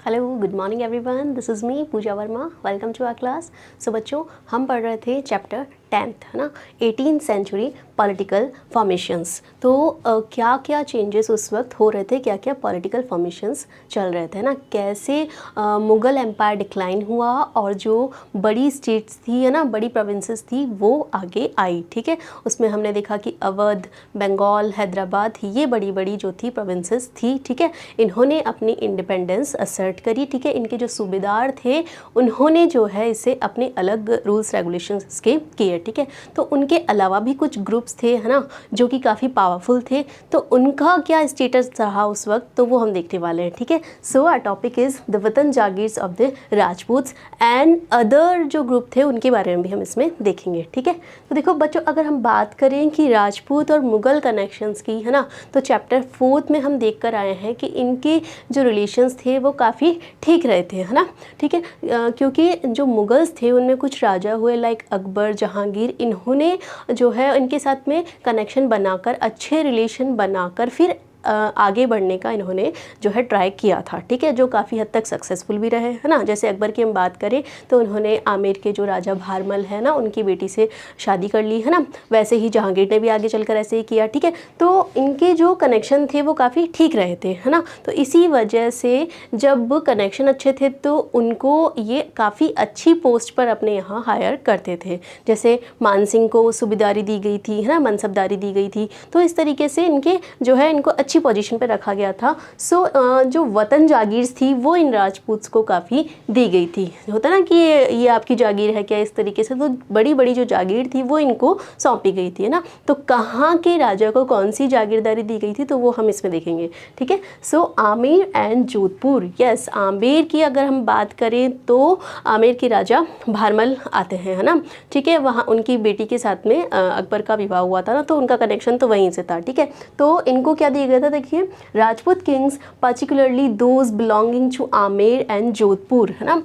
Hello, good morning everyone, this is me Pooja Verma. Welcome to our class. So बच्चों, हम पढ़ रहे थे चैप्टर 10th, है ना, 18th सेंचुरी पॉलिटिकल फॉर्मेशंस। तो क्या क्या चेंजेस उस वक्त हो रहे थे, क्या क्या पॉलिटिकल फॉर्मेशंस चल रहे थे ना, कैसे मुग़ल एम्पायर डिक्लाइन हुआ और जो बड़ी स्टेट्स थी, है ना, बड़ी प्रोविंसेस थी, वो आगे आई। ठीक है, उसमें हमने देखा कि अवध, बंगाल, हैदराबाद, ये बड़ी बड़ी जो थी प्रोविंसेस थी। ठीक है, इन्होंने अपनी इंडिपेंडेंस असर्ट करी। ठीक है, इनके जो सूबेदार थे उन्होंने जो है इसे अपने अलग रूल्स रेगुलेशंस के किए। ठीक है, तो उनके अलावा भी कुछ ग्रुप्स थे, है ना, जो कि काफ़ी पावरफुल थे, तो उनका क्या स्टेटस रहा उस वक्त, तो वो हम देखने वाले हैं। ठीक है, so our topic is the watan jagirs of the Rajputs and other जो ग्रुप थे उनके बारे में भी हम इसमें देखेंगे। ठीक है, तो देखो बच्चों, अगर हम बात करें कि राजपूत और मुग़ल कनेक्शंस की, है ना, तो चैप्टर 4 में हम देख कर आए हैं कि इनके जो रिलेशंस थे वो काफ़ी ठीक रहे थे, है ना। ठीक है, क्योंकि जो मुगल्स थे उनमें कुछ राजा हुए लाइक अकबर, जहांगीर, इन्होंने जो है इनके साथ में कनेक्शन बनाकर, अच्छे रिलेशन बनाकर फिर आगे बढ़ने का इन्होंने जो है ट्राई किया था। ठीक है, जो काफ़ी हद तक सक्सेसफुल भी रहे, है ना। जैसे अकबर की हम बात करें तो उन्होंने आमेर के जो राजा भारमल है ना, उनकी बेटी से शादी कर ली, है ना। वैसे ही जहांगीर ने भी आगे चलकर ऐसे ही किया। ठीक है, तो इनके जो कनेक्शन थे वो काफ़ी ठीक रहे थे, है ना। तो इसी वजह से जब कनेक्शन अच्छे थे तो उनको ये काफ़ी अच्छी पोस्ट पर अपने यहाँ हायर करते थे। जैसे मान सिंह को सूबेदारी दी गई थी, है ना, मनसबदारी दी गई थी। तो इस तरीके से इनके जो है इनको अच्छी पोजीशन पे रखा गया था। सो जो वतन जागीर्स थी वो इन राजपूत्स को काफ़ी दी गई थी। होता ना कि ये आपकी जागीर है क्या, इस तरीके से। तो बड़ी बड़ी जो जागीर थी वो इनको सौंपी गई थी, है ना। तो कहाँ के राजा को कौन सी जागीरदारी दी गई थी तो वो हम इसमें देखेंगे। ठीक है, सो आमेर एंड जोधपुर। यस, आमेर की अगर हम बात करें तो आमेर के राजा भारमल आते हैं, है ना। ठीक है, वहाँ उनकी बेटी के साथ में अकबर का विवाह हुआ था ना, तो उनका कनेक्शन तो वहीं से था। ठीक है, तो इनको क्या दिया गया था, देखिए, Rajput kings particularly those belonging to Amer and Jodhpur, है ना।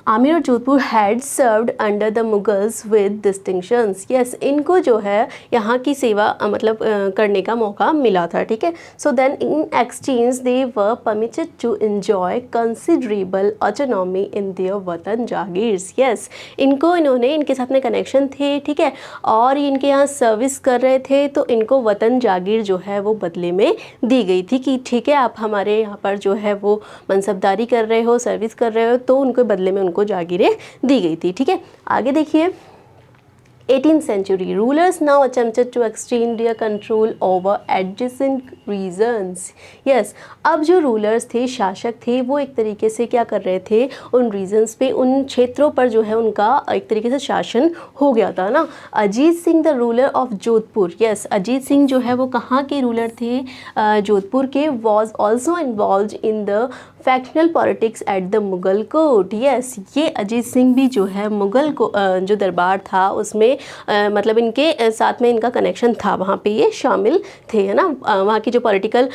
आमेर और Jodhpur had served under the Mughals with distinctions. Yes, इनको जो है यहाँ की सेवा मतलब करने का मौका मिला था। ठीक है, so then in exchange they were permitted to enjoy considerable autonomy in their watan jagirs. Yes, इन्होंने इनके साथ में कनेक्शन थे। ठीक है, और इनके यहाँ सर्विस कर रहे थे, तो इनको वतन जागीर जो है वो बदले में दी गई थी कि ठीक है, आप हमारे यहाँ पर जो है वो मनसबदारी कर रहे हो, सर्विस कर रहे हो, तो उनको बदले में उनको जागीरें दी गई थी। ठीक है, आगे देखिए, 18th century rulers now attempted to extend their control over adjacent regions. Yes, अब जो रूलर्स थे, शासक थे, वो एक तरीके से क्या कर रहे थे, उन रीजन्स पे, उन क्षेत्रों पर जो है उनका एक तरीके से शासन हो गया था ना। Ajit Singh the ruler of Jodhpur. Yes, Ajit Singh जो है वो कहाँ के रूलर थे, जोधपुर के। Was also involve in the factional politics at the Mughal court. Yes, ये अजीत सिंह भी जो है मुगल को जो दरबार था उसमें मतलब इनके साथ में इनका कनेक्शन था, वहाँ पे ये शामिल थे, है ना। वहाँ की जो पॉलिटिकल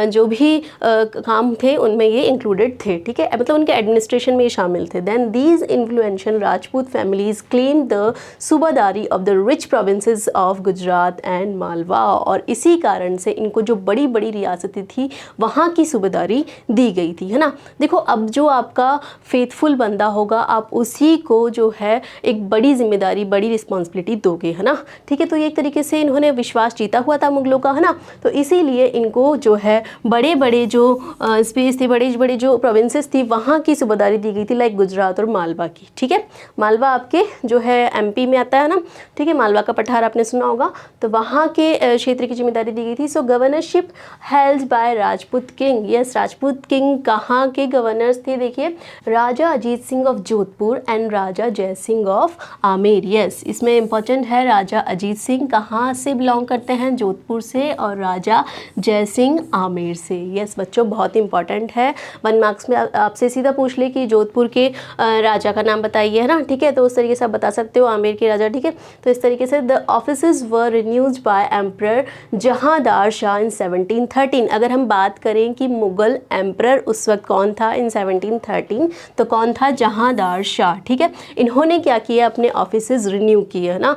जो भी काम थे उनमें ये इंक्लूडेड थे। ठीक है, मतलब उनके एडमिनिस्ट्रेशन में ये शामिल थे। Then these influential Rajput families claim the subahdari of the rich provinces of Gujarat and Malwa, और इसी कारण से इनको जो बड़ी बड़ी रियासतें थी वहाँ की सूबादारी दी गई थी, है ना। देखो, अब जो आपका फेथफुल बंदा होगा आप उसी को जो है एक बड़ी जिम्मेदारी, बड़ी रिस्पॉन्सिबिलिटी दोगे, है ना। ठीक है, तो ये एक तरीके से इन्होंने विश्वास जीता हुआ था मुगलों का, है ना। तो इसीलिए इनको जो है बड़े बड़े जो स्पेस थे, बड़े बड़े जो प्रोविंसेस थी वहाँ की सूबादारी दी गई थी, लाइक गुजरात और मालवा की। ठीक है, मालवा आपके जो है एमपी में आता है ना। ठीक है, मालवा का पठार आपने सुना होगा, तो वहाँ के क्षेत्र की जिम्मेदारी दी गई थी। So governorship held by Rajput king. Yes, Rajput king कहाँ के गवर्नर्स थे, देखिए, Raja Ajit Singh of Jodhpur and Raja Jai Singh of Amber. Yes, इसमें इंपॉर्टेंट है, राजा अजीत सिंह कहाँ से बिलोंग करते हैं, जोधपुर से, और राजा जय सिंह आमेर से। यस बच्चों, बहुत इंपॉर्टेंट है। 1 मार्क्स में आपसे सीधा पूछ ले कि जोधपुर के राजा का नाम बताइए, है ना। ठीक है, तो उस तरीके से आप बता सकते हो, आमेर के राजा। ठीक है, तो इस तरीके से the offices were renews by emperor Jahandar Shah in 1713। अगर हम बात करें कि मुगल एम्परर उस वक्त कौन था इन 1713, तो कौन था, जहांदार शाह। ठीक है, इन्होंने क्या किया, अपने ऑफिसेज रिन्यू किए। होती है ना।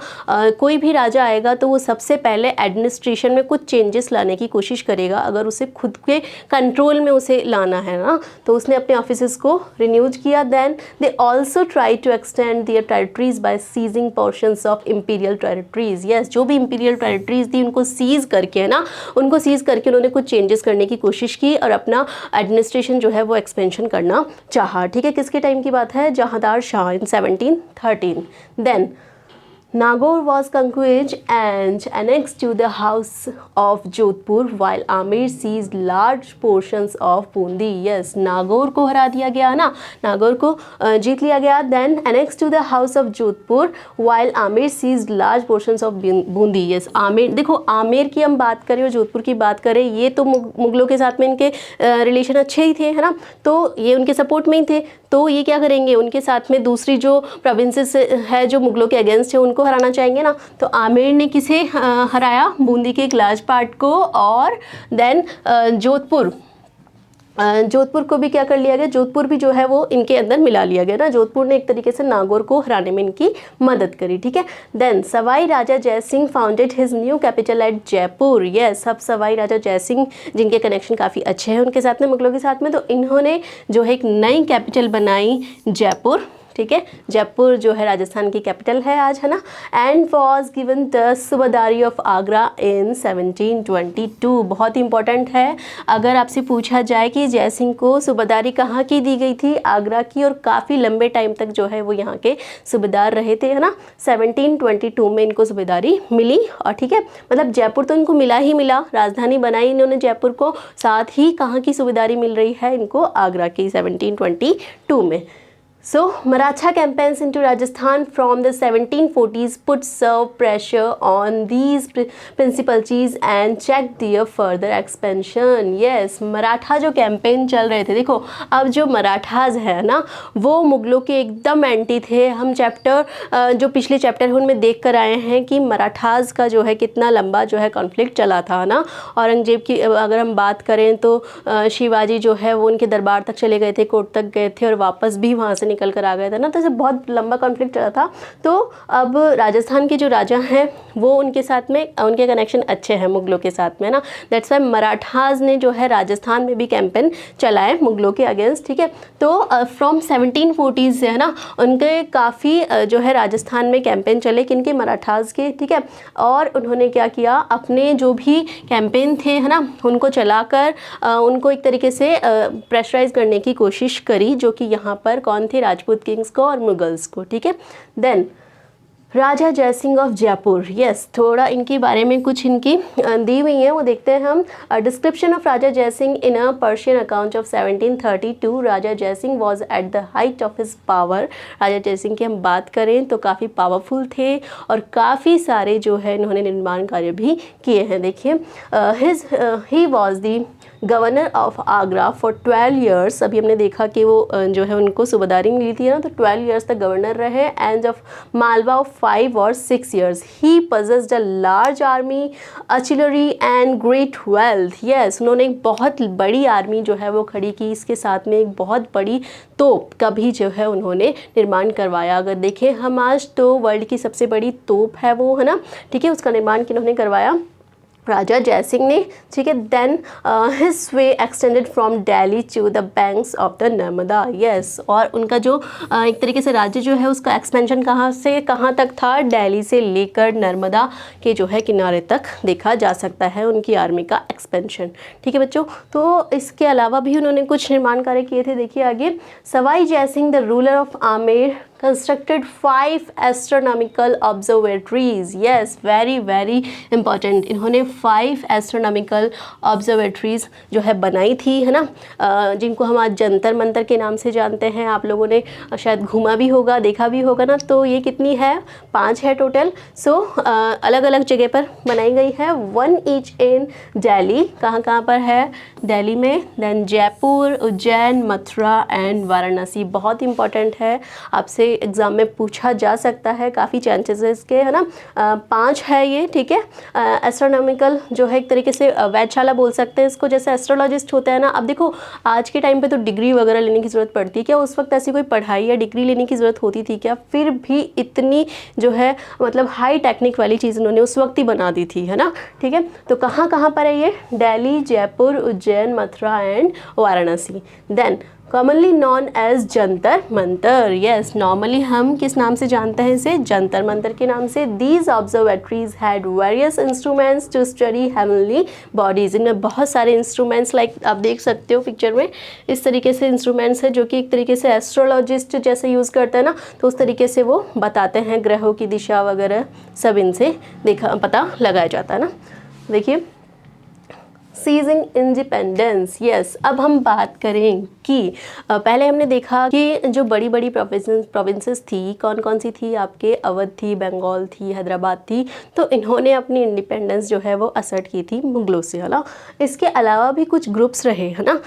कोई भी राजा आएगा तो वो सबसे पहले एडमिनिस्ट्रेशन में कुछ चेंजेस लाने की कोशिश करेगा, अगर उसे खुद के कंट्रोल में उसे लाना है ना। तो उसने अपने ऑफिसेस को रिन्यूज किया। Then they also try to extend their territories by seizing portions of imperial territories. Yes, जो भी इंपीरियल टेरिटरीज थी उनको सीज करके, है ना, उनको सीज करके उन्होंने कुछ चेंजेस करने की कोशिश की और अपना एडमिनिस्ट्रेशन जो है वो एक्सपेंशन करना चाहा। ठीक है, किसके टाइम की बात है? Jahandar Shah in 1713। Then Nagaur was conquered and annexed to the house of Jodhpur while Amir seized large portions of Bundi. Yes, Nagaur को हरा दिया गया ना, नागौर को जीत लिया गया। Then annexed to the house of Jodhpur while Amir seized large portions of Bundi. Yes, Amer, देखो आमेर की हम बात करें और जोधपुर की बात करें, ये तो मुगलों के साथ में इनके रिलेशन अच्छे ही थे, है ना, तो ये उनके सपोर्ट में ही थे। तो ये क्या करेंगे, उनके साथ में दूसरी जो प्रोविंसेस है जो मुगलों के अगेंस्ट है उनको हराना चाहेंगे ना। तो आमेर ने किसे हराया? बूंदी के एक लार्ज पार्ट को। और देन जोधपुर को भी क्या कर लिया गया? जोधपुर भी जो है वो इनके अंदर मिला लिया गया ना। जोधपुर ने एक तरीके से नागौर को हराने में इनकी मदद करी। ठीक है, देन सवाई राजा Jai Singh founded his new capital eight Jaipur. Yes, अब सवाई राजा जय सिंह जिनके कनेक्शन काफ़ी अच्छे हैं उनके साथ में, मुगलों के साथ में, तो इन्होंने जो है एक नई कैपिटल बनाई जयपुर। ठीक है, जयपुर जो है राजस्थान की कैपिटल है आज, है ना। And was given the subahdari of Agra in 1722। बहुत इंपॉर्टेंट है, अगर आपसे पूछा जाए कि जय सिंह को सूबादारी कहाँ की दी गई थी? आगरा की, और काफ़ी लंबे टाइम तक जो है वो यहाँ के सूबेदार रहे थे, है ना। 1722 में इनको सूबेदारी मिली। और ठीक है, मतलब जयपुर तो इनको मिला ही मिला, राजधानी बनाई इन्होंने जयपुर को, साथ ही कहाँ की सूबेदारी मिल रही है इनको? आगरा की, 1722 में। So, Maratha campaigns into Rajasthan from the 1740s put severe pressure on these principalities and checked their further expansion. Yes, Maratha जो कैंपेन चल रहे थे, देखो अब जो मराठाज है ना वो मुगलों के एकदम एंटी थे। हम चैप्टर जो पिछले चैप्टर है उनमें देख कर आए हैं कि मराठाज का जो है कितना लंबा जो है कॉन्फ्लिक्ट चला था ना। औरंगजेब की अगर हम बात करें तो शिवाजी जो है वो उनके दरबार तक चले गए थे, कोर्ट तक गए थे और वापस भी वहाँ से निकल कर आ गया था ना। तो इसे बहुत लंबा कॉन्फ्लिक्ट चला था। तो अब राजस्थान के जो राजा हैं वो उनके साथ में, उनके कनेक्शन अच्छे हैं मुगलों के साथ में ना। दैट्स वाई मराठाज ने जो है राजस्थान में भी कैंपेन चलाए मुगलों के अगेंस्ट। ठीक है, तो फ्रॉम 1740s से, है ना, उनके काफ़ी जो है राजस्थान में कैंपेन चले, किनके? मराठाज के। ठीक है, और उन्होंने क्या किया, अपने जो भी कैंपेन थे, है ना, उनको चलाकर उनको एक तरीके से प्रेशराइज करने की कोशिश करी, जो कि यहाँ पर कौन थे? राजपूत किंग्स को और मुगल्स को। ठीक है, then Raja Jai Singh of Jaipur. Yes, थोड़ा इनके बारे में कुछ इनकी दी हुई है, वो देखते हैं हम। Description of Raja Jaisingh in a Persian account of 1732। Raja Jaisingh was at the height of his power. Raja Jaisingh की हम बात करें तो काफ़ी पावरफुल थे और काफ़ी सारे जो है इन्होंने निर्माण कार्य भी किए हैं। देखिए, he was the governor of Agra for 12 years. अभी हमने देखा कि वो जो है उनको सूबेदारी मिली थी ना, तो 12 ईयर्स तक गवर्नर रहे। एंड ऑफ मालवा ऑफ 5 और 6 years. He possessed a large army, artillery and great wealth. Yes, उन्होंने एक बहुत बड़ी आर्मी जो है वो खड़ी की, इसके साथ में एक बहुत बड़ी तोप का भी जो है उन्होंने निर्माण करवाया। अगर देखें हम आज तो वर्ल्ड की सबसे बड़ी तोप है वो, है ना। ठीक है, उसका निर्माण किन्होंने करवाया? राजा जयसिंह ने। ठीक है, then his way extended from Delhi to the banks of the Narmada. Yes, और उनका जो एक तरीके से राज्य जो है उसका एक्सपेंशन कहाँ से कहाँ तक था? दिल्ली से लेकर नर्मदा के जो है किनारे तक देखा जा सकता है उनकी आर्मी का एक्सपेंशन। ठीक है बच्चों, तो इसके अलावा भी उन्होंने कुछ निर्माण कार्य किए थे। देखिए आगे, Sawai Jai Singh the ruler of Amer constructed 5 astronomical observatories. Yes, very important. इन्होंने 5 astronomical observatories जो है बनाई थी, है ना, जिनको हम आज जंतर मंतर के नाम से जानते हैं। आप लोगों ने शायद घूमा भी होगा, देखा भी होगा ना। तो ये कितनी है? 5 है टोटल। सो अलग अलग जगह पर बनाई गई है। 1 each in दिल्ली। कहाँ पर है? दिल्ली में, देन जयपुर, उज्जैन, मथुरा एंड वाराणसी। बहुत इंपॉर्टेंट है, आपसे एग्ज़ाम में पूछा जा सकता है, काफ़ी चांसेस है इसके, है ना। 5 है ये, ठीक है। एस्ट्रोनॉमिकल जो है एक तरीके से वैधशाला बोल सकते हैं इसको, जैसे एस्ट्रोलॉजिस्ट होता है ना। अब देखो आज के टाइम पे तो डिग्री वगैरह लेने की ज़रूरत पड़ती है क्या, उस वक्त ऐसी कोई पढ़ाई या डिग्री लेने की ज़रूरत होती थी क्या? फिर भी इतनी जो है मतलब हाई टेक्निक वाली चीज़ उन्होंने उस वक्त ही बना दी थी, है ना, ठीक है। तो कहाँ कहाँ पर है ये? Delhi, Jaipur, Ujjain, Mathura and Varanasi. Then commonly known as Jantar Mantar. Yes, normally हम किस नाम से जानते हैं इसे? जंतर मंतर के नाम से। These observatories had various instruments to study heavenly bodies. इनमें बहुत सारे इंस्ट्रूमेंट्स, लाइक आप देख सकते हो पिक्चर में, इस तरीके से इंस्ट्रूमेंट्स है जो कि एक तरीके से एस्ट्रोलॉजिस्ट जैसे यूज़ करते हैं ना, तो उस तरीके से वो बताते हैं ग्रहों की दिशा वगैरह, सब इनसे पता लगाया जाता है ना। देखिए सीजिंग इंडिपेंडेंस। यस, अब हम बात करें कि पहले हमने देखा कि जो बड़ी बड़ी प्रोविंसेस थी, कौन कौन सी थी आपके? अवध थी, बंगाल थी, हैदराबाद थी। तो इन्होंने अपनी इंडिपेंडेंस जो है वो असर्ट की थी मुगलों से, है ना। इसके अलावा भी कुछ ग्रुप्स रहे, है ना,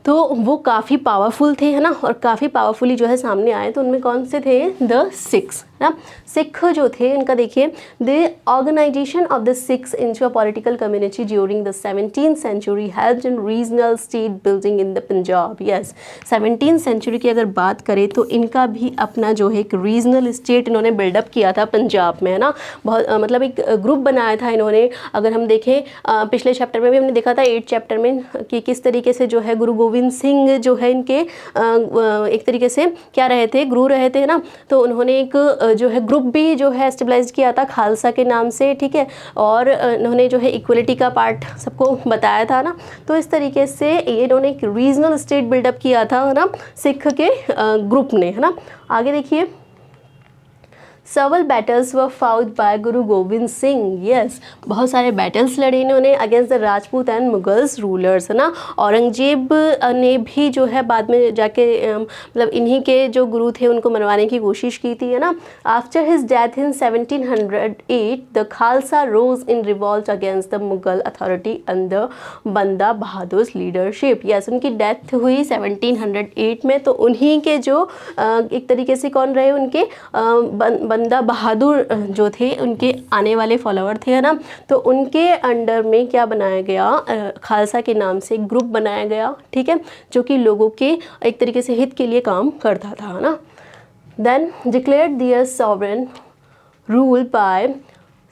तो वो काफ़ी पावरफुल थे, है ना, और काफ़ी पावरफुली जो है सामने आए। तो उनमें कौन से थे? द सिख्स, ना। सिख जो थे इनका देखिए, the organisation of the Sikhs into a political community during the 17th century helped in regional state building in the Punjab. Yes, 17th century की अगर बात करें तो इनका भी अपना जो है एक रीजनल स्टेट इन्होंने बिल्डअप किया था पंजाब में, है ना। बहुत मतलब एक ग्रुप बनाया था इन्होंने। अगर हम देखें पिछले चैप्टर में भी हमने देखा था 8th चैप्टर में कि किस तरीके से जो है गुरु गोविंद सिंह जो है इनके एक तरीके से क्या रहे थे? गुरु रहे थे, ना। तो उन्होंने एक जो है ग्रुप भी जो है एस्टेब्लिश किया था खालसा के नाम से, ठीक है। और इन्होंने जो है इक्वलिटी का पार्ट सबको बताया था ना। तो इस तरीके से ये इन्होंने एक रीजनल स्टेट बिल्डअप किया था, ना, सिख के ग्रुप ने, है ना। आगे देखिए, several battles were fought by Guru Gobind Singh. Yes, बहुत सारे बैटल्स लड़े इन्होंने against the Rajput and Mughals rulers, है ना। औरंगजेब ने भी जो है बाद में जाके मतलब इन्हीं के जो गुरु थे उनको मनवाने की कोशिश की थी, है ना। After his death in 1708 the Khalsa rose in revolt against the Mughal authority under Banda Bahadur leadership. Yes, उनकी डेथ हुई 1708 में। तो उन्हीं के जो एक तरीके से कौन रहे? उनके बंदा बहादुर जो थे, उनके आने वाले फॉलोअर थे, है ना। तो उनके अंडर में क्या बनाया गया? खालसा के नाम से एक ग्रुप बनाया गया, ठीक है, जो कि लोगों के एक तरीके से हित के लिए काम करता था, है ना। Then declared their sovereign rule by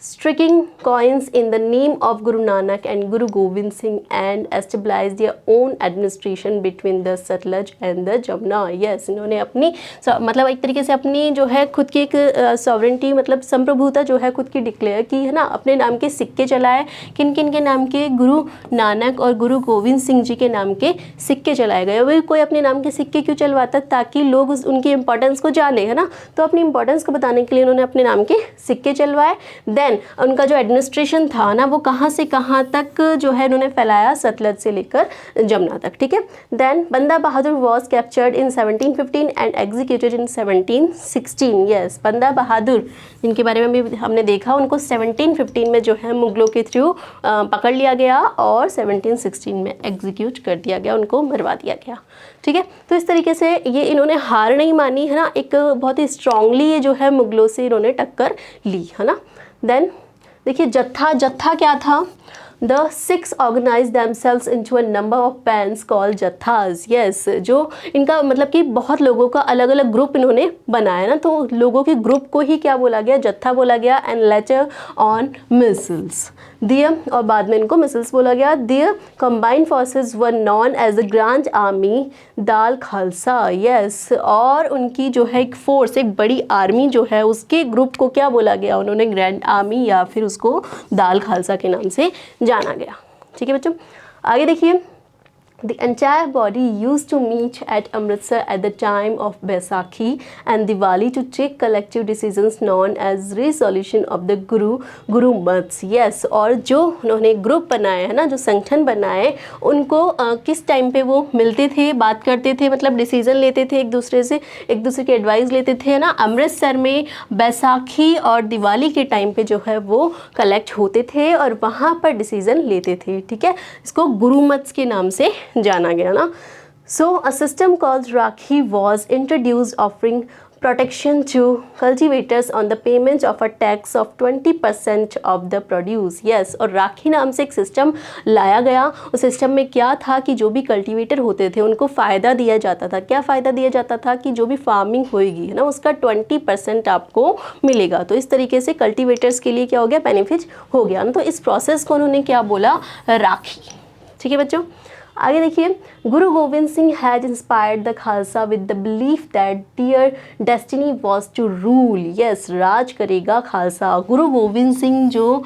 striking coins in the name of Guru Nanak and Guru Gobind Singh and established their own administration between the Satluj and the Jamna। yes, इन्होंने अपनी मतलब एक तरीके से अपनी जो है खुद की एक सॉवरेंटी मतलब संप्रभुता जो है खुद की डिक्लेयर की, है ना। अपने नाम के सिक्के चलाए, किन किन के नाम के? गुरु नानक और गुरु गोविंद सिंह जी के नाम के सिक्के चलाए गए। वही कोई अपने नाम के सिक्के क्यों चलवाता? ताकि लोग उनकी इंपॉर्टेंस को जाने, है ना। तो अपनी इंपॉर्टेंस को बताने के लिए उन्होंने अपने नाम के सिक्के चलवाए। देन उनका जो एडमिनिस्ट्रेशन था ना, वो कहाँ से कहाँ तक जो है उन्होंने फैलाया? सतलज से लेकर जमुना तक, ठीक है। Then Banda Bahadur was captured in 1715 and executed in 1716। Yes, Banda Bahadur जिनके बारे में भी हमने देखा, उनको 1715 में जो है मुगलों के थ्रू पकड़ लिया गया और 1716 में एग्जीक्यूट कर दिया गया, उनको मरवा दिया गया, ठीक है। तो इस तरीके से ये इन्होंने हार नहीं मानी, है ना। एक बहुत ही स्ट्रांगली ये जो है मुगलों से इन्होंने टक्कर ली, है ना। देन देखिए जत्था क्या था? The Sikhs organized themselves into a number of bands called jathas. Yes, जो इनका मतलब कि बहुत लोगों का अलग अलग ग्रुप इन्होंने बनाया ना, तो लोगों के ग्रुप को ही क्या बोला गया? जत्था बोला गया। एंड लेटर ऑन मिसल्स दिया, और बाद में इनको मिसल्स बोला गया। Their combined forces were known as the grand army Dal Khalsa. Yes, और उनकी जो है एक फोर्स, एक बड़ी आर्मी जो है, उसके ग्रुप को क्या बोला गया? उन्होंने ग्रैंड आर्मी या फिर उसको दाल खालसा के नाम से जाना गया, ठीक है बच्चों। आगे देखिए, The entire body used to meet at Amritsar at the time of Baisakhi and Diwali to take collective decisions known as resolution of the Guru Maths. Yes, और जो उन्होंने ग्रुप बनाए है ना, जो संगठन बनाए, उनको किस टाइम पे वो मिलते थे, बात करते थे, मतलब डिसीजन लेते थे एक दूसरे से, एक दूसरे की एडवाइस लेते थे ना, अमृतसर में बैसाखी और दिवाली के टाइम पे जो है वो कलेक्ट होते थे और वहाँ पर डिसीजन लेते थे, ठीक है। इसको गुरुमत्स के नाम से जाना गया ना। So a system called rakhi was introduced offering protection to cultivators on the payment of a tax of 20% of the produce. Yes, और राखी नाम से एक सिस्टम लाया गया। उस सिस्टम में क्या था कि जो भी कल्टीवेटर होते थे उनको फ़ायदा दिया जाता था। क्या फ़ायदा दिया जाता था कि जो भी फार्मिंग होएगी है ना, उसका 20% आपको मिलेगा। तो इस तरीके से कल्टीवेटर्स के लिए क्या हो गया, बेनिफिट हो गया ना। तो इस प्रोसेस को उन्होंने क्या बोला, राखी। ठीक है बच्चों, आगे देखिए, Guru Gobind Singh had inspired the Khalsa with the belief that their destiny was to rule. Yes, राज करेगा खालसा। गुरु गोविंद सिंह जो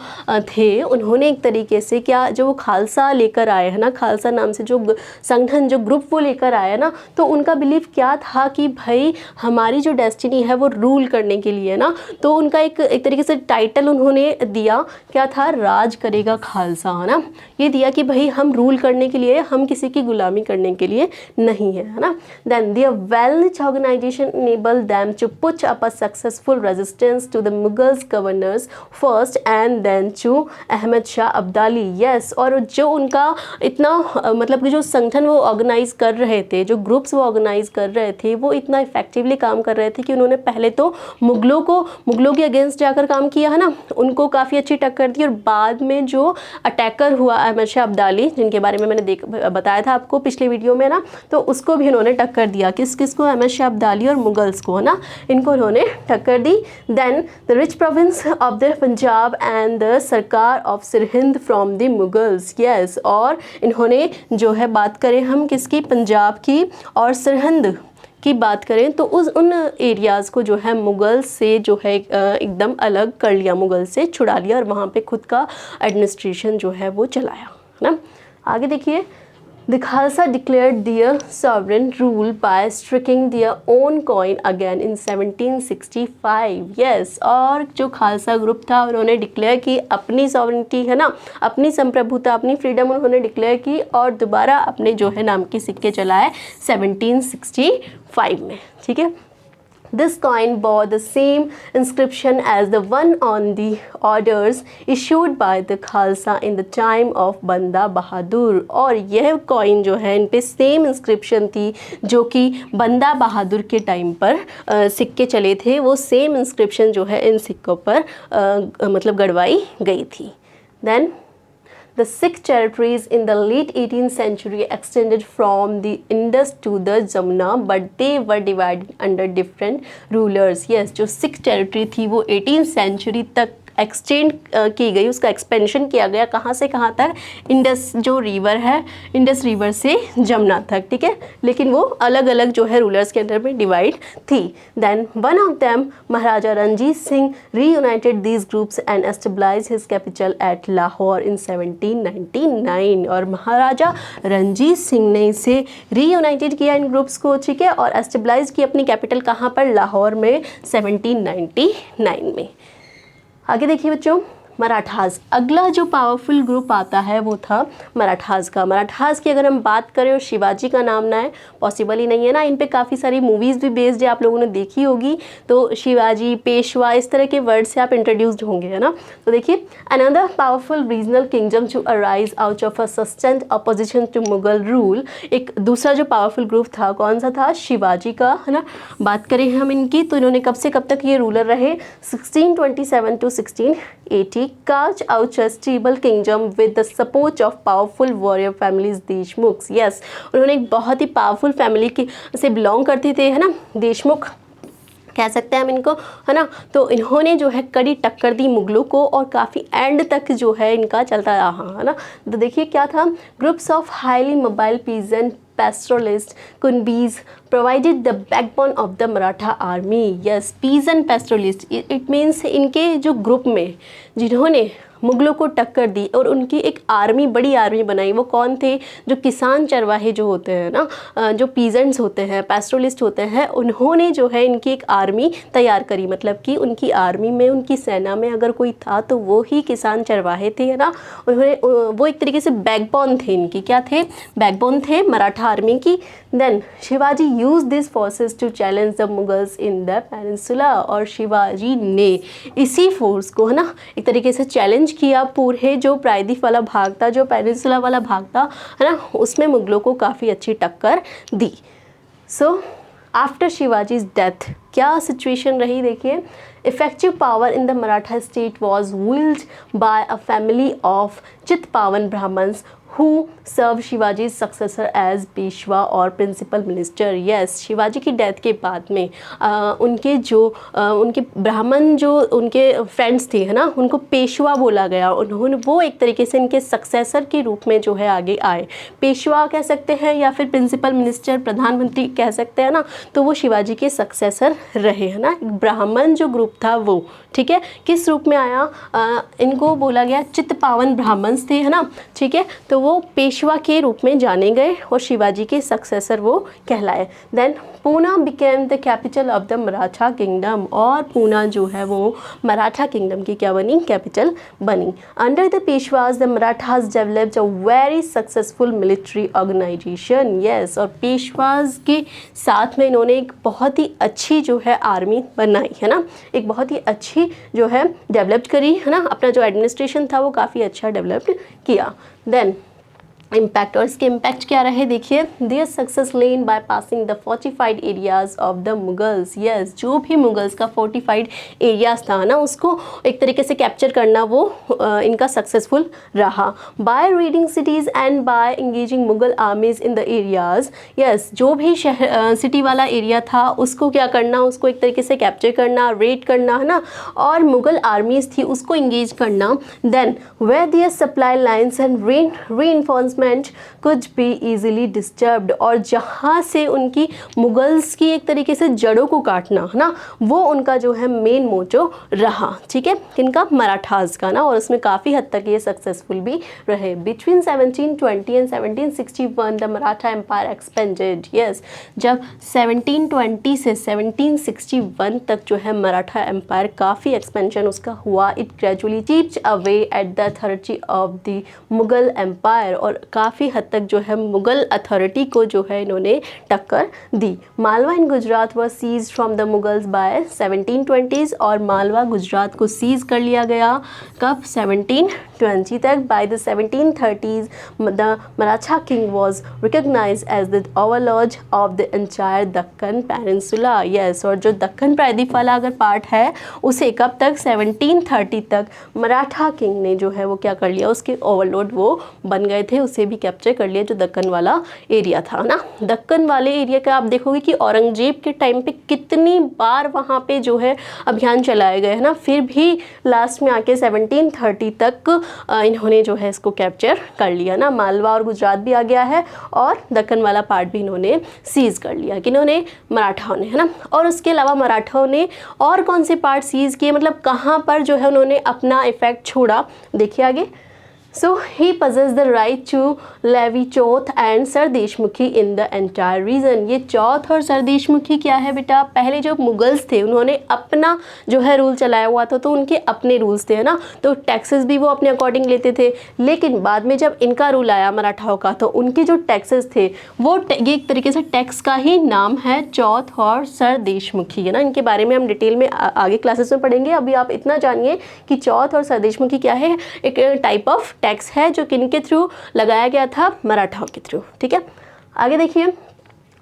थे, उन्होंने एक तरीके से क्या, जो खालसा लेकर आए हैं ना, खालसा नाम से जो संगठन, जो ग्रुप वो लेकर आए ना, तो उनका बिलीफ क्या था कि भाई हमारी जो डेस्टिनी है वो रूल करने के लिए ना। तो उनका एक तरीके से टाइटल उन्होंने दिया, क्या था, राज करेगा खालसा, है ना। ये दिया कि भाई हम रूल करने के लिए, हम किसी की गुलामी करने के लिए नहीं है ना। Then their wellness organisation enable them to put up a successful resistance to the Mughals governors first and then to Ahmad Shah Abdali. Yes, और जो उनका इतना मतलब कि जो संगठन वो ऑर्गेनाइज कर रहे थे, जो ग्रुप्स वो ऑर्गेनाइज कर रहे थे, वो इतना इफेक्टिवली काम कर रहे थे कि उन्होंने पहले तो मुगलों के अगेंस्ट जाकर काम किया है ना, उनको काफ़ी अच्छी टक्कर दी। और बाद में जो अटैकर हुआ अहमद शाह अब्दाली, जिनके बारे में मैंने बताया था आपको पिछले वीडियो में ना, तो उसको भी उन्होंने टक्कर दिया। किसको, अहमद शाह अब्दाली और मुगल्स को, है ना, इनको उन्होंने टक्कर दी। Then the rich province of the Punjab and the sarkar of Sirhind from the Mughals. Yes, और इन्होंने जो है, बात करें हम किसकी, पंजाब की और सरहिंद की बात करें तो उन एरियाज़ को जो है मुग़ल से जो है एकदम अलग कर लिया, मुग़ल से छुड़ा लिया और वहाँ पे खुद का एडमिनिस्ट्रेशन जो है वो चलाया, है ना। आगे देखिए, the Khalsa declared their sovereign rule by striking their own coin again in 1765। Yes, और जो खालसा ग्रुप था उन्होंने डिक्लेयर की अपनी सॉवरेनिटी, है ना, अपनी संप्रभुता, अपनी फ्रीडम उन्होंने डिक्लेयर की और दोबारा अपने जो है नाम के सिक्के चलाए 1765 में। ठीक है, This coin bore the same inscription as the one on the orders issued by the Khalsa in the time of बंदा बहादुर। और यह कॉइन जो है, इन पे सेम इंस्क्रिप्शन थी जो कि बंदा बहादुर के टाइम पर सिक्के चले थे, वो सेम इंस्क्रिप्शन जो है इन सिक्कों पर मतलब गड़वाई गई थी। Then The Sikh territories in the late 18th century extended from the Indus to the Jamuna, but they were divided under different rulers. Yes, जो Sikh territory थी वो 18th century तक एक्सटेंड की गई, उसका एक्सपेंशन किया गया, कहाँ से कहाँ तक, इंडस जो रिवर है, इंडस रिवर से जमुना तक, ठीक है, लेकिन वो अलग अलग जो है रूलर्स के अंदर में डिवाइड थी। Then one of them Maharaja Ranjit Singh reunited these groups and establise his capital at Lahore in 1799। और महाराजा रणजीत सिंह ने इसे रीयूनाइटेड किया इन ग्रुप्स को, ठीक है, और एस्टेब्लाइज की अपनी कैपिटल कहाँ पर, लाहौर में 1799 में। आगे देखिए बच्चों, मराठास। अगला जो पावरफुल ग्रुप आता है वो था मराठास का। मराठास की अगर हम बात करें और शिवाजी का नाम ना है, पॉसिबल ही नहीं है ना। इन पे काफ़ी सारी मूवीज़ भी बेस्ड है, आप लोगों ने देखी होगी, तो शिवाजी, पेशवा, इस तरह के वर्ड से आप इंट्रोड्यूस्ड होंगे, है ना। तो देखिए, another powerful regional kingdom to arise out of a sustained opposition to Mughal rule. एक दूसरा जो पावरफुल ग्रुप था, कौन सा था, शिवाजी का, है ना। बात करें हम इनकी तो इन्होंने कब से कब तक ये रूलर रहे, 1627 to 1680। carved out a stable kingdom with the support of powerful warrior families Deshmukh. Yes, उन्होंने एक बहुत ही पावरफुल फैमिली की से बिलोंग करते थे, है ना, देशमुख कह सकते हैं हम इनको, है ना। तो इन्होंने जो है कड़ी टक्कर दी मुगलों को और काफ़ी एंड तक जो है इनका चलता रहा, है ना। तो देखिए क्या था, groups of highly mobile peasant pastoralists, Kunbis, provided the backbone of the Maratha army. Yes, peasant pastoralist, it means इनके जो ग्रुप में जिन्होंने मुगलों को टक्कर दी और उनकी एक आर्मी, बड़ी आर्मी बनाई, वो कौन थे? जो किसान चरवाहे जो होते हैं ना, जो पीजेंट्स होते हैं, पैस्टोरलिस्ट होते हैं, उन्होंने जो है इनकी एक आर्मी तैयार करी। मतलब कि उनकी आर्मी में, उनकी सेना में अगर कोई था तो वो ही किसान चरवाहे थे, है ना। उन्होंने वो एक तरीके से बैकबोन थे इनकी, क्या थे? बैकबोन थे मराठा आर्मी की। Then Shivaji use this forces to challenge the Mughals in the peninsula, और शिवाजी ने इसी फोर्स को, है ना, एक तरीके से चैलेंज किया। पूरे जो प्रायद्वीप वाला भाग था, जो पेनिनसुला वाला भाग था, है ना, उसमें मुगलों को काफ़ी अच्छी टक्कर दी। सो आफ्टर शिवाजीज डेथ क्या सिचुएशन रही? देखिए, effective power in the Maratha state was wielded by a family of Chitpavan Brahmans who served Shivaji successor as Peshwa और प्रिंसिपल मिनिस्टर। यस, शिवाजी की डेथ के बाद में उनके जो उनके ब्राह्मण जो उनके फ्रेंड्स थे, है ना, उनको पेशवा बोला गया। उन्होंने वो एक तरीके से इनके सक्सेसर के रूप में जो है आगे आए। पेशवा कह सकते हैं या फिर प्रिंसिपल मिनिस्टर, प्रधानमंत्री कह सकते हैं ना। तो वो शिवाजी के सक्सेसर रहे, है ना। ब्राह्मण जो ग्रुप था वो, ठीक है, किस रूप में आया? इनको बोला गया चित्पावन ब्राह्मण्स थे, है ना, ठीक है। तो वो पेशवा के रूप में जाने गए और शिवाजी के सक्सेसर वो कहलाए। Then Poona became the capital of the Maratha kingdom, और पूना जो है वो मराठा किंगडम की क्या बनी? कैपिटल बनी। Under the Peshwas the Marathas developed a very successful military organisation. Yes, और पेशवाज के साथ में इन्होंने एक बहुत ही अच्छी जो है आर्मी बनाई, है ना, एक बहुत ही अच्छी जो है डेवलप करी, है ना। अपना जो एडमिनिस्ट्रेशन था वो काफ़ी अच्छा डेवलप्ड किया। देन इम्पैक्ट, और इसके इम्पैक्ट क्या रहे? देखिए, their success lane by passing the fortified areas of the Mughals. Yes, जो भी मुगल्स का फोर्टिफाइड एरियाज था ना, उसको एक तरीके से कैप्चर करना वो इनका सक्सेसफुल रहा। By raiding cities and by engaging Mughal armies in the areas. Yes, जो भी सिटी वाला एरिया था उसको क्या करना? उसको एक तरीके से कैप्चर करना, रेड करना, है ना, और मुगल आर्मीज थी उसको इंगेज करना। Then where their supply lines and reinforcement could be easily disturbed, और जहाँ से उनकी मुगल्स की एक तरीके से जड़ों को काटना, है ना, वो उनका जो है मेन मोटो रहा, ठीक है, किनका? मराठास का ना। और उसमें काफ़ी हद तक ये सक्सेसफुल भी रहे। Between 1720 and 1761 the Maratha empire expanded. Yes, जब 1720 से 1761 तक जो है मराठा एम्पायर काफ़ी एक्सपेंशन उसका हुआ। It gradually chipped away at the authority of the Mughal empire, और काफ़ी हद तक जो है मुगल अथॉरिटी को जो है इन्होंने टक्कर दी। Malwa in Gujarat were seize from the Mughals by 1720s, और मालवा गुजरात को सीज कर लिया गया कब? 1720 तक। By the 1730s the Maratha king was recognise as the overlord of the entire Deccan peninsula. Yes, और जो दक्कन प्रायद्वीप वाला अगर पार्ट है उसे कब तक? 1730 तक मराठा किंग ने जो है वो क्या कर लिया? उसके ओवरलॉर्ड वो बन गए थे, उसे भी कैप्चर कर लिया, जो दक्कन वाला एरिया था ना। दक्कन वाले एरिया का आप देखोगे कि औरंगजेब के टाइम पे कितनी बार वहाँ पे जो है अभियान चलाए गए, है ना, फिर भी लास्ट में आके 1730 तक इन्होंने जो है इसको कैप्चर कर लिया ना। मालवा और गुजरात भी आ गया है और दक्कन वाला पार्ट भी इन्होंने सीज कर लिया, किन्होंने? मराठाओं ने, है ना। और उसके अलावा मराठाओं ने और कौन से पार्ट सीज किए, मतलब कहाँ पर जो है उन्होंने अपना इफेक्ट छोड़ा? देखिए आगे। So he possessed the right to levy Chauth and sardeshmukhi in the entire reason. ये चौथ और सरदेशमुखी क्या है बेटा? पहले जो मुगल्स थे उन्होंने अपना जो है रूल चलाया हुआ था, तो उनके अपने रूल्स थे, है ना, तो टैक्सेस भी वो अपने अकॉर्डिंग लेते थे। लेकिन बाद में जब इनका रूल आया मराठाओं का, तो उनके जो टैक्सेस थे वो ये एक तरीके से टैक्स का ही नाम है चौथ और सरदेशमुखी, है ना। इनके बारे में हम डिटेल में आगे क्लासेस में पढ़ेंगे। अभी आप इतना जानिए कि चौथ और सरदेशमुखी क्या है? एक टाइप ऑफ टैक्स है जो किनके थ्रू लगाया गया था? मराठाओं के थ्रू, ठीक है। आगे देखिए,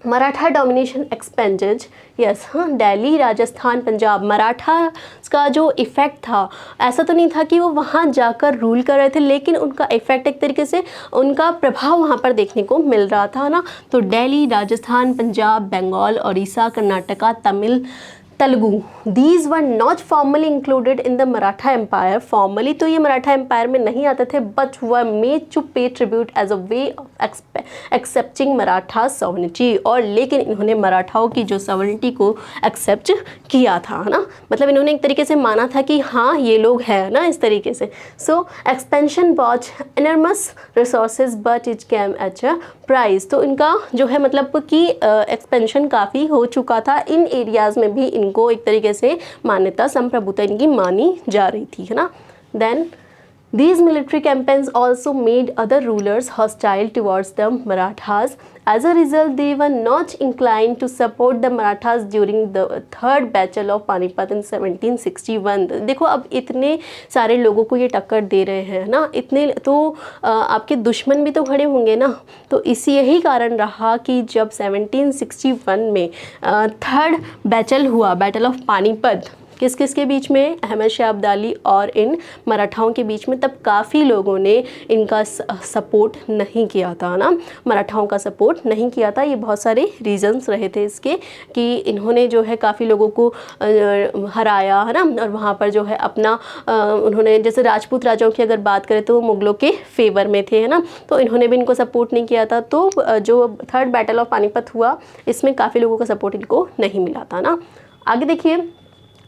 मराठा डोमिनेशन एक्सपेंडेड। यस, हाँ, दिल्ली, राजस्थान, पंजाब, मराठा का जो इफ़ेक्ट था, ऐसा तो नहीं था कि वो वहाँ जाकर रूल कर रहे थे, लेकिन उनका इफ़ेक्ट एक तरीके से उनका प्रभाव वहाँ पर देखने को मिल रहा था ना। तो Delhi, Rajasthan, Punjab, Bengal, Orissa, Karnataka, Telugu, these were not formally included in the Maratha empire, formally तो ये मराठा एम्पायर में नहीं आते थे, but were made to pay tribute as a way of accepting Maratha sovereignty, और लेकिन इन्होंने मराठाओं की जो सॉवरेनिटी को एक्सेप्ट किया था, है ना, मतलब इन्होंने एक तरीके से माना था कि हाँ ये लोग हैं ना, इस तरीके से। So expansion brought enormous resources but it came at a price, तो इनका जो है मतलब कि एक्सपेंशन काफ़ी हो चुका था, इन एरियाज़ में भी इनको एक तरीके से मान्यता, संप्रभुता इनकी मानी जा रही थी, है ना। Then these military campaigns also made other rulers hostile towards the Marathas. As a result, they were not inclined to support the Marathas during the third battle of Panipat in 1761. देखो अब इतने सारे लोगों को ये टक्कर दे रहे हैं ना, इतने तो आपके दुश्मन भी तो खड़े होंगे ना, तो इसी यही कारण रहा कि जब 1761 में थर्ड बैटल हुआ, बैटल ऑफ पानीपत, किस किस के बीच में, अहमद शाह अब्दाली और इन मराठाओं के बीच में, तब काफ़ी लोगों ने इनका सपोर्ट नहीं किया था ना, मराठाओं का सपोर्ट नहीं किया था। ये बहुत सारे रीजंस रहे थे इसके कि इन्होंने जो है काफ़ी लोगों को हराया, है ना, और वहाँ पर जो है अपना उन्होंने, जैसे राजपूत राजाओं की अगर बात करें तो मुग़लों के फेवर में थे, है ना, तो इन्होंने भी इनको सपोर्ट नहीं किया था। तो जो थर्ड बैटल ऑफ पानीपत हुआ इसमें काफ़ी लोगों का सपोर्ट इनको नहीं मिला था ना। आगे देखिए,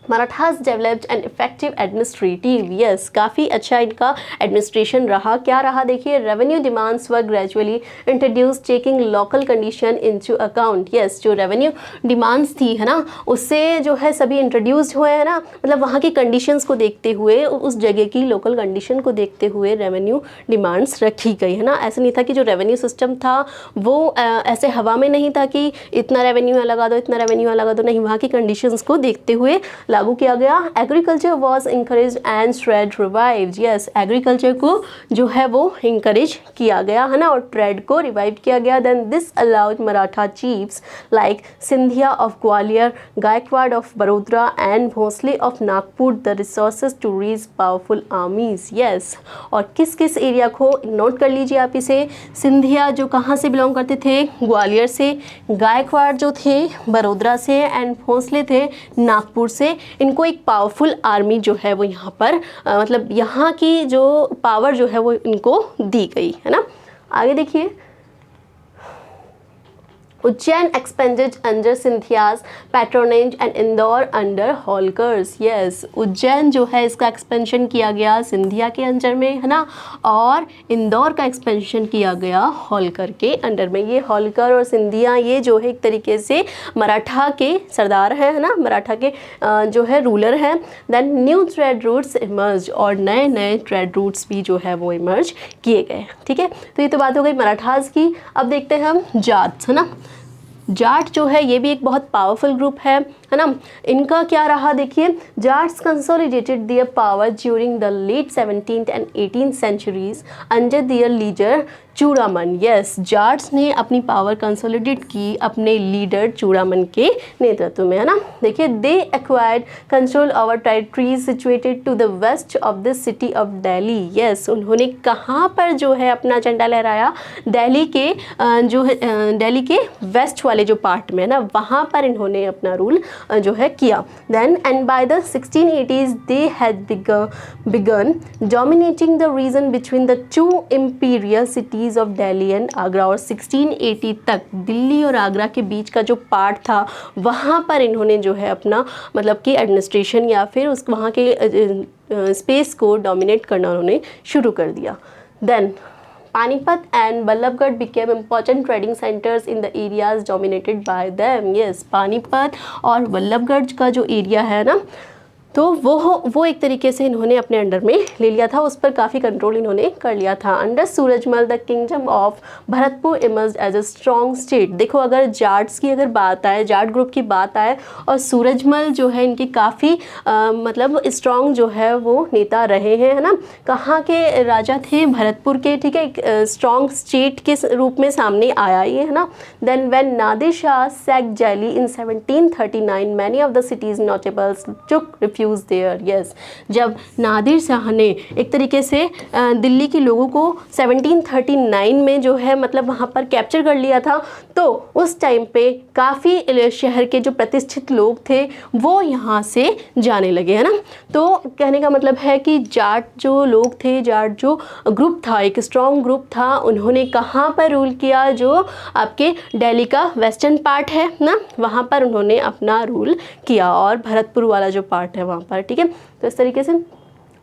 Marathas developed an effective administrative, yes, काफ़ी अच्छा इनका एडमिनिस्ट्रेशन रहा। क्या रहा देखिए, revenue demands were gradually introduce taking local condition into account, yes, जो रेवेन्यू डिमांड्स थी, है ना, उससे जो है सभी इंट्रोड्यूस्ड हुए, है ना, मतलब वहाँ की कंडीशंस को देखते हुए, उस जगह की लोकल कंडीशन को देखते हुए रेवेन्यू डिमांड्स रखी गई, है ना। ऐसा नहीं था कि जो रेवेन्यू सिस्टम था वो ऐसे हवा में नहीं था कि इतना रेवेन्यू लगा दो, इतना रेवेन्यू लगा दो, नहीं, वहाँ की कंडीशंस को देखते हुए लागू किया गया। Agriculture was encourage and trade revived, yes, agriculture को जो है वो इंकरेज किया गया, है ना, और ट्रेड को रिवाइव किया गया। Then this allowed Maratha chiefs like Scindia of Gwalior, Gaekwad of Vadodara and Bhonsle of Nagpur the resources to reach powerful armies, yes, और किस किस एरिया को नोट कर लीजिए आप इसे, सिंधिया जो कहाँ से बिलोंग करते थे, ग्वालियर से, गायकवाड़ जो थे बड़ोदरा से, एंड भोसले थे नागपुर से, इनको एक पावरफुल आर्मी जो है वो यहाँ पर मतलब यहाँ की जो पावर जो है वो इनको दी गई, है ना। आगे देखिए, Ujjain expanded under Scindias patronage and Indore under Holkars, yes, Ujjain जो है इसका एक्सपेंशन किया गया सिंधिया के अंडर में, है ना, और इंदौर का एक्सपेंशन किया गया होलकर के अंडर में। ये होलकर और सिंधिया ये जो है एक तरीके से मराठा के सरदार हैं, है ना, मराठा के जो है रूलर हैं। Then new trade routes emerge, और नए नए ट्रेड रूट्स भी जो है वो इमर्ज किए गए, ठीक है। तो ये तो बात हो गई मराठास की। अब देखते हैं हम जाट, है ना, जाट जो है ये भी एक बहुत पावरफुल ग्रुप है ना। इनका क्या रहा देखिए, Jats consolidated their power during the late 17th and 18th centuries under their leader Churaman, yes, Jats ने अपनी पावर कंसोलिडेट की अपने लीडर चूड़ामन के नेतृत्व में, है ना। देखिए, they acquired control over territories situated to the west of the city of Delhi, yes, उन्होंने कहाँ पर जो है अपना झंडा लहराया, दिल्ली के जो है दिल्ली के वेस्ट वाले जो पार्ट में है ना, वहाँ पर इन्होंने अपना रूल जो है किया। Then and by the 1680s they had begun dominating the region between the two imperial cities of Delhi and Agra, और 1680 तक दिल्ली और आगरा के बीच का जो पार्ट था वहाँ पर इन्होंने जो है अपना मतलब कि एडमिनिस्ट्रेशन या फिर उस वहाँ के स्पेस को डोमिनेट करना उन्होंने शुरू कर दिया। Then Panipat and Ballabgarh became important trading centers in the areas dominated by them. Yes, Panipat और बल्लभगढ़ का जो एरिया है ना, तो वो एक तरीके से इन्होंने अपने अंडर में ले लिया था, उस पर काफ़ी कंट्रोल इन्होंने कर लिया था। Under Surajmal the kingdom of Bharatpur emerge as a strong state. देखो, अगर जाट्स की अगर बात आए, जाट ग्रुप की बात आए, और सूरजमल जो है इनकी काफ़ी मतलब स्ट्रॉन्ग जो है वो नेता रहे हैं, है ना। कहाँ के राजा थे, भरतपुर के, ठीक है, एक स्ट्रॉन्ग स्टेट के रूप में सामने आया ये, है ना। Then when Nadir Shah sacked Delhi in 1739 many of the city's notables took refuge there, yes. जब नादिर शाह ने एक तरीके से दिल्ली के लोगों को 1739 में जो है मतलब वहाँ पर कैप्चर कर लिया था, तो उस टाइम पे काफ़ी शहर के जो प्रतिष्ठित लोग थे वो यहाँ से जाने लगे, है ना। तो कहने का मतलब है कि जाट जो लोग थे, जाट जो ग्रुप था, एक स्ट्रॉन्ग ग्रुप था, उन्होंने कहाँ पर रूल किया, जो आपके दिल्ली का वेस्टर्न पार्ट है ना, वहाँ पर उन्होंने अपना रूल किया, और भरतपुर वाला जो पार्ट है वहाँ पर, ठीक है। तो इस तरीके से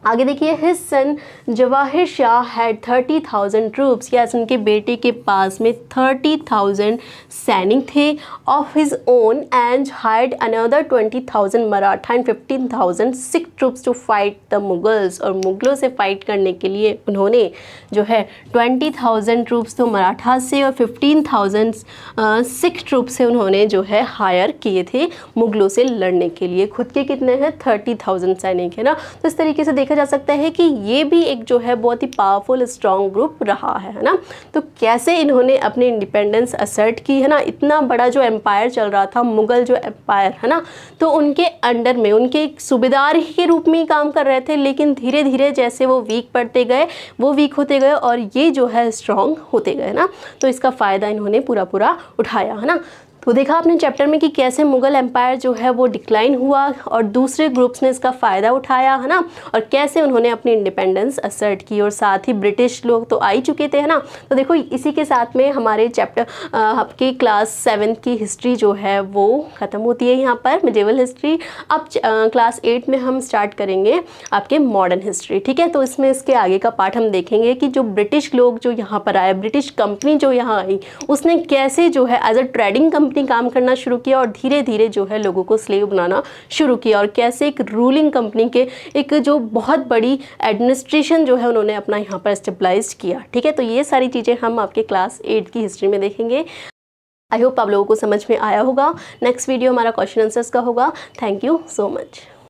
आगे देखिए, his son Jawahir Shah had 30,000 troops, yes, उनके बेटे के पास में 30,000 सैनिक थे of his own, and hired another 20,000 Maratha and 15,000 Sikh troops to fight the Mughals, और मुगलों से फाइट करने के लिए उन्होंने जो है 20,000 ट्रूप्स तो मराठा से और 15,000 सिख ट्रूप्स से उन्होंने जो है हायर किए थे मुगलों से लड़ने के लिए। खुद के कितने हैं? 30,000 सैनिक, है ना। तो इस तरीके से देखा जा सकता है कि ये भी एक जो है बहुत ही पावरफुल स्ट्रॉन्ग ग्रुप रहा है ना। तो कैसे इन्होंने अपनी इंडिपेंडेंस असर्ट की, है ना। इतना बड़ा जो एम्पायर चल रहा था, मुगल जो एम्पायर, है ना, तो उनके अंडर में उनके सूबेदार ही के रूप में ही काम कर रहे थे, लेकिन धीरे धीरे जैसे वो वीक पड़ते गए, वो वीक होते गए और ये जो है स्ट्रॉन्ग होते गए ना। तो इसका फ़ायदा इन्होंने पूरा उठाया, है ना। तो देखा आपने चैप्टर में कि कैसे मुगल एम्पायर जो है वो डिक्लाइन हुआ और दूसरे ग्रुप्स ने इसका फ़ायदा उठाया, है ना, और कैसे उन्होंने अपनी इंडिपेंडेंस असर्ट की, और साथ ही ब्रिटिश लोग तो आ ही चुके थे, है ना। तो देखो इसी के साथ में हमारे चैप्टर आपकी क्लास 7 की हिस्ट्री जो है वो ख़त्म होती है यहाँ पर, मिडिवल हिस्ट्री। अब क्लास 8 में हम स्टार्ट करेंगे आपके मॉडर्न हिस्ट्री, ठीक है। तो इसमें इसके आगे का पार्ट हम देखेंगे कि जो ब्रिटिश लोग जो यहाँ पर आए, ब्रिटिश कंपनी जो यहाँ आई, उसने कैसे जो है एज अ ट्रेडिंग कंपनी काम करना शुरू किया और धीरे धीरे जो है लोगों को स्लेव बनाना शुरू किया, और कैसे एक रूलिंग कंपनी के एक जो बहुत बड़ी एडमिनिस्ट्रेशन जो है उन्होंने अपना यहाँ पर स्टेबलाइज किया, ठीक है। तो ये सारी चीज़ें हम आपके क्लास 8 की हिस्ट्री में देखेंगे। आई होप आप लोगों को समझ में आया होगा। नेक्स्ट वीडियो हमारा क्वेश्चन आंसर्स का होगा। Thank you so much.